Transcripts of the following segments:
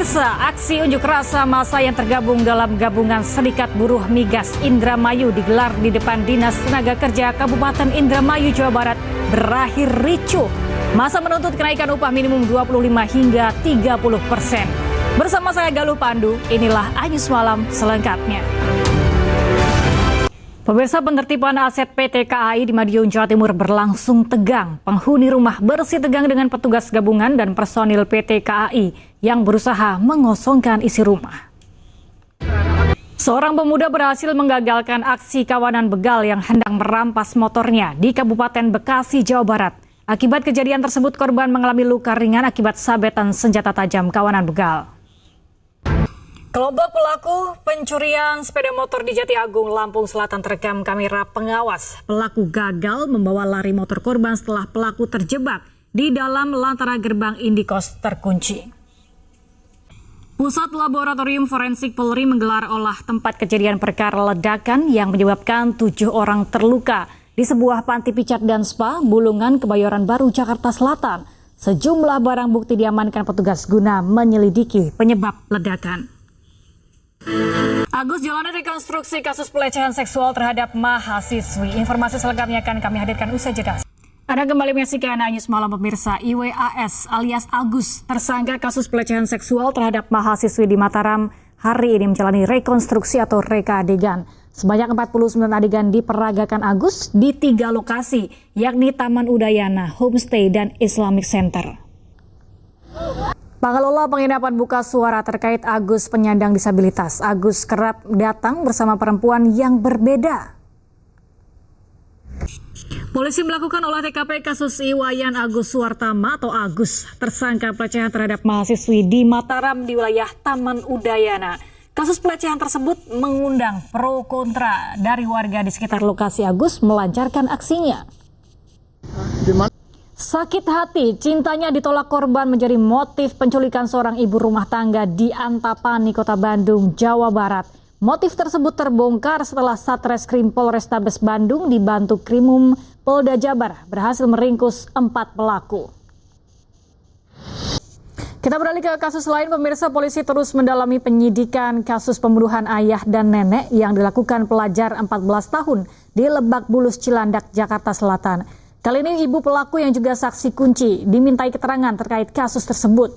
Pemirsa, aksi unjuk rasa massa yang tergabung dalam gabungan Serikat Buruh Migas Indramayu digelar di depan Dinas Tenaga Kerja Kabupaten Indramayu, Jawa Barat berakhir ricuh. Massa menuntut kenaikan upah minimum 25 hingga 30%. Bersama saya Galuh Pandu, inilah Anyus Malam selengkapnya. Pemirsa, penertiban aset PT KAI di Madiun, Jawa Timur berlangsung tegang. Penghuni rumah bersih tegang dengan petugas gabungan dan personil PT KAI yang berusaha mengosongkan isi rumah. Seorang pemuda berhasil menggagalkan aksi kawanan begal yang hendak merampas motornya di Kabupaten Bekasi, Jawa Barat. Akibat kejadian tersebut, korban mengalami luka ringan akibat sabetan senjata tajam kawanan begal. Kelompok pelaku pencurian sepeda motor di Jati Agung, Lampung Selatan terekam kamera pengawas. Pelaku gagal membawa lari motor korban setelah pelaku terjebak di dalam lantaran gerbang indikos terkunci. Pusat Laboratorium Forensik Polri menggelar olah tempat kejadian perkara ledakan yang menyebabkan 7 orang terluka di sebuah panti pijat dan spa Bulungan, Kebayoran Baru, Jakarta Selatan. Sejumlah barang bukti diamankan petugas guna menyelidiki penyebab ledakan. Agus, jalani rekonstruksi kasus pelecehan seksual terhadap mahasiswi. Informasi selengkapnya akan kami hadirkan usai jeda. Anda kembali menyaksikan Anyus Malam, pemirsa. IWAS alias Agus, tersangka kasus pelecehan seksual terhadap mahasiswi di Mataram, hari ini menjalani rekonstruksi atau reka adegan. Sebanyak 49 adegan diperagakan Agus di 3 lokasi, yakni Taman Udayana, Homestay, dan Islamic Center. Pengelola penginapan buka suara terkait Agus penyandang disabilitas. Agus kerap datang bersama perempuan yang berbeda. Polisi melakukan olah TKP kasus Iwayan Agus Suwartama atau Agus, tersangka pelecehan terhadap mahasiswi di Mataram di wilayah Taman Udayana. Kasus pelecehan tersebut mengundang pro kontra dari warga di sekitar lokasi Agus melancarkan aksinya. Sakit hati, cintanya ditolak korban menjadi motif penculikan seorang ibu rumah tangga di Antapani, Kota Bandung, Jawa Barat. Motif tersebut terbongkar setelah Satreskrim Polrestabes Bandung dibantu Krimum Polda Jabar berhasil meringkus 4 pelaku. Kita beralih ke kasus lain, pemirsa. Polisi terus mendalami penyidikan kasus pembunuhan ayah dan nenek yang dilakukan pelajar 14 tahun di Lebak Bulus, Cilandak, Jakarta Selatan. Kali ini ibu pelaku yang juga saksi kunci dimintai keterangan terkait kasus tersebut.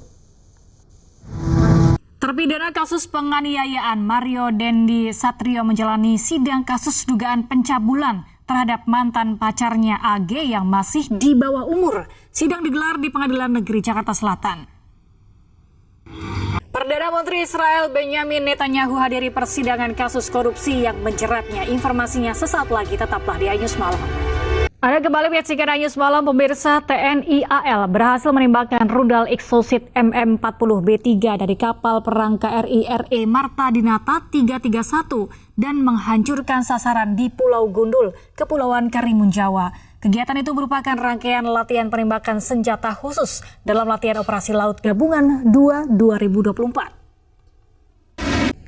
Terpidana kasus penganiayaan Mario Dendi Satrio menjalani sidang kasus dugaan pencabulan terhadap mantan pacarnya AG yang masih di bawah umur. Sidang digelar di Pengadilan Negeri Jakarta Selatan. Perdana Menteri Israel Benjamin Netanyahu hadiri persidangan kasus korupsi yang menjeratnya. Informasinya sesaat lagi, tetaplah di Anyus Malam. Anda kembali menyaksikan Anyus Malam, pemirsa. TNI AL berhasil menembakkan rudal Exocet MM-40B3 dari kapal perang KRI RE Marta Dinata 331 dan menghancurkan sasaran di Pulau Gundul, Kepulauan Karimun Jawa. Kegiatan itu merupakan rangkaian latihan penembakan senjata khusus dalam latihan Operasi Laut Gabungan 2 2024.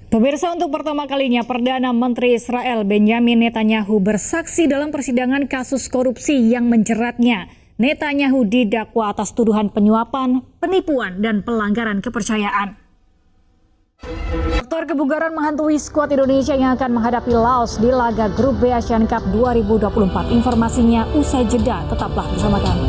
Pemirsa, untuk pertama kalinya Perdana Menteri Israel Benjamin Netanyahu bersaksi dalam persidangan kasus korupsi yang menjeratnya. Netanyahu didakwa atas tuduhan penyuapan, penipuan, dan pelanggaran kepercayaan. Faktor kebugaran menghantui skuad Indonesia yang akan menghadapi Laos di laga Grup B Asian Cup 2024. Informasinya usai jeda, tetaplah bersama kami.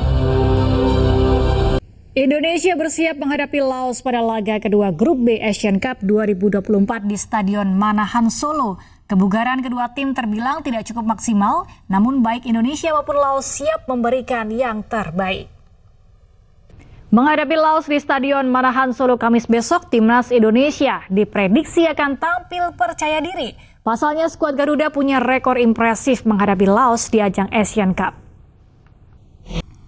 Indonesia bersiap menghadapi Laos pada laga kedua Grup B Asian Cup 2024 di Stadion Manahan, Solo. Kebugaran kedua tim terbilang tidak cukup maksimal, namun baik Indonesia maupun Laos siap memberikan yang terbaik. Menghadapi Laos di Stadion Manahan, Solo Kamis besok, Timnas Indonesia diprediksi akan tampil percaya diri. Pasalnya skuad Garuda punya rekor impresif menghadapi Laos di ajang Asian Cup.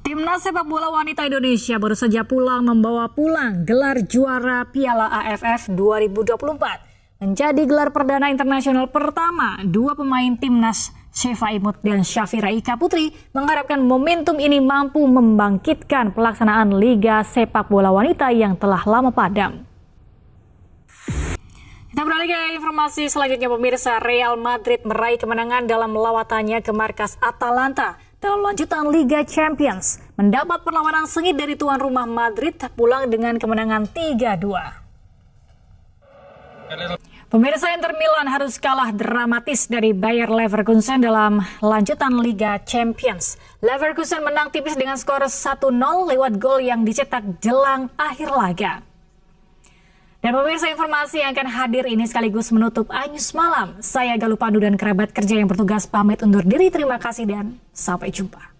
Timnas sepak bola wanita Indonesia baru saja membawa pulang gelar juara Piala AFF 2024. Menjadi gelar perdana internasional pertama, 2 pemain Timnas, Syifa Imut dan Syafira Ika Putri, mengharapkan momentum ini mampu membangkitkan pelaksanaan Liga Sepak Bola Wanita yang telah lama padam. Kita beralih ke informasi selanjutnya, pemirsa. Real Madrid meraih kemenangan dalam lawatannya ke markas Atalanta dalam lanjutan Liga Champions. Mendapat perlawanan sengit dari tuan rumah Madrid, pulang dengan kemenangan 3-2. Pemirsa, Inter Milan harus kalah dramatis dari Bayer Leverkusen dalam lanjutan Liga Champions. Leverkusen menang tipis dengan skor 1-0 lewat gol yang dicetak jelang akhir laga. Dan pemirsa, informasi yang akan hadir ini sekaligus menutup Anyus Malam. Saya Galuh Pandu dan kerabat kerja yang bertugas pamit undur diri. Terima kasih dan sampai jumpa.